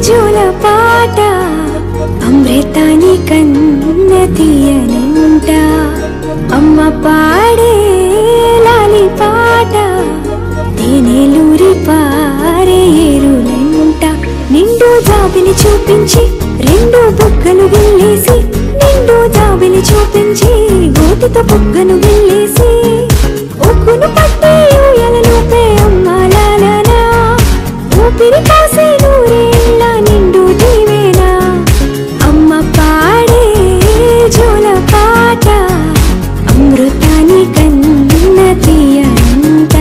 జోల పాట అమృతాని కన్న తీయనంట అమ్మ పాడే లాలి పాట తేనెలూరి పారే ఏరులంట నిండు జాబిలి చూపించి రెండు బుగ్గలు గిల్లేసి నిండు జాబిలి చూపించి గోటితో బుగ్గను గిల్లేసి ఉక్కును పట్టి ఊయలలోపే అమ్మ లాలనా ఊపిరి కాసే నూరేళ్ళ నిండు దీవేనా అమ్మ పాడే జోల పాట అమృతాని కన్న తీయనంట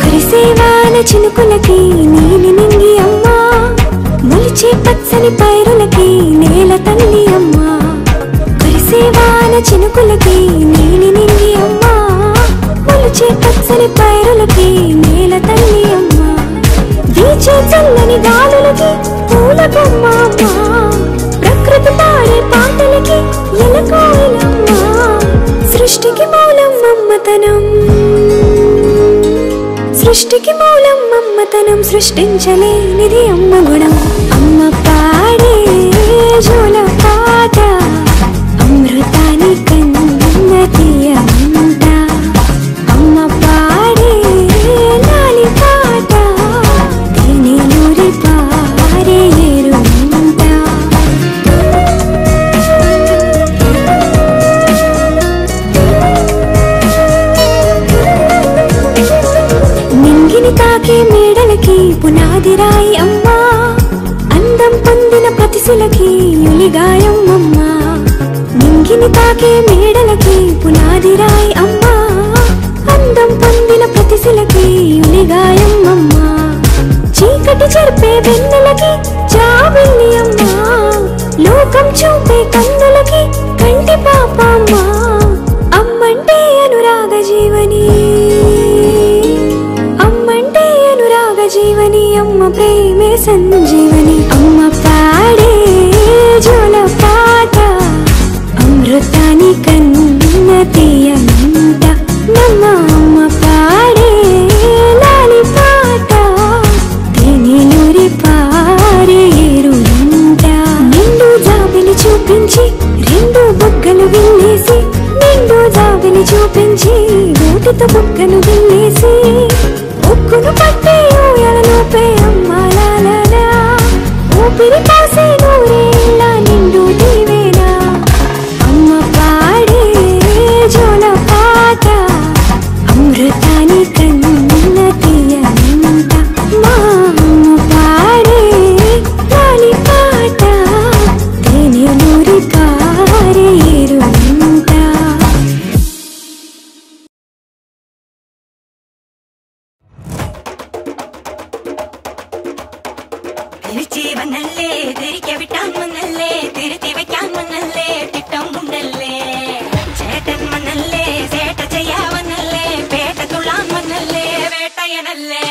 కురిసేవాన చినుకులకి నీలి నింగి అమ్మా మొలిచే పచ్చని పైరులకి నేల తల్లి అమ్మా కురిసేవాన చినుకులకి నీలి నింగి అమ్మా మొలిచే పచ్చని పైరులకి నేల తల్లి అమ్మా వీచే చల్లని గాలులకి పూల బొమ్మ అమ్మా ప్రకృతి పాడే పాటలకి ఎలకోయిలమ్మా సృష్టికి మూలం మమ్మతనం సృష్టికి మూలం మమ్మతనం సృష్టించలేనిది అమ్మ గుణం అమ్మ పాడే జోల పాట అమృతాని కన్న తీయనంట అమ్మ పాడే లాలి పాట తేనెలూరి పారే ఏరులంట నింగిని తాకే మేడలకి పునాది రాయి అమ్మా అందం పొందిన ప్రతిశిలకి యులిగాయం అమ్మా నింగిని తాకే మేడలకి పునాది రాయి అమ్మా అందం పొందిన ప్రతిశిలకి యులిగాయం అమ్మా చీకటి చెరిపే వెన్నెలకి జాబిల్లి అమ్మా లోకం చూపే కన్నులకి కంటి పాప అమ్మా అమ్మంటే అనురాగ జీవని అమ్మంటే అనురాగ జీవని అమ్మ ప్రేమే సంజీవని అమ్మ పాడే జోల పాట అమృతాని కన్న తీయనంట నమ్మ అమ్మ పాడే లాలి పాట తేనెలూరి పారే ఏరులంట నిండు జాబిలి చూపించి రెండు బుగ్గలు గిల్లేసి నిండు జాబిలి చూపించి గోటితో బుగ్గను గిల్లేసి ఉక్కును పట్టి ఊయలలోపే అమ్మ లాలనా ఊపిరి కాసే నూరేళ్ళ నిండు దీవేనా అమ్మ పాడే జోల పాట అమృతాని కన్న తీయనంట మా అమ్మ పాడే లాలి పాట తేనెలూరి పారే ఏరులంట തിരിച്ചീവനല്ലേ തിരികെ വിട്ടാൻ വന്നല്ലേ തിരുത്തി വെക്കാൻ വന്നല്ലേ തിട്ടം ഉണ്ടല്ലേ ചേട്ടൻ വന്നല്ലേ ചേട്ട ചെയ്യാവന്നല്ലേ പേട്ട തുള്ളാൻ വന്നല്ലേ വേട്ടയനല്ലേ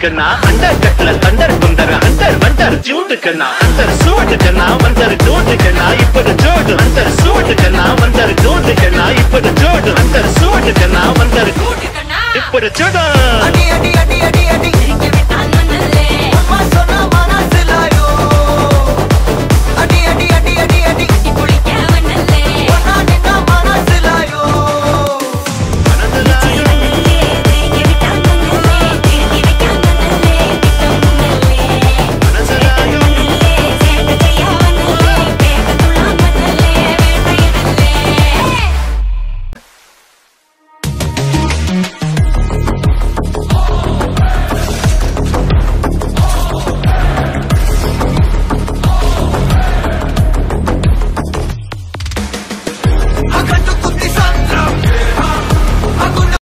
சூட்டுக்குன்னா அண்டர் கட்ல தண்டர் குண்டர் அண்டர் வண்டர் ஜூட்டுக்குன்னா அண்டர் சூட்டுக்குன்னா வந்தர் ஜூட்டுக்குன்னா இப்படி ஜோடு அண்டர் சூட்டுக்குன்னா வந்தர் ஜூட்டுக்குன்னா இப்படி ஜோடு அண்டர்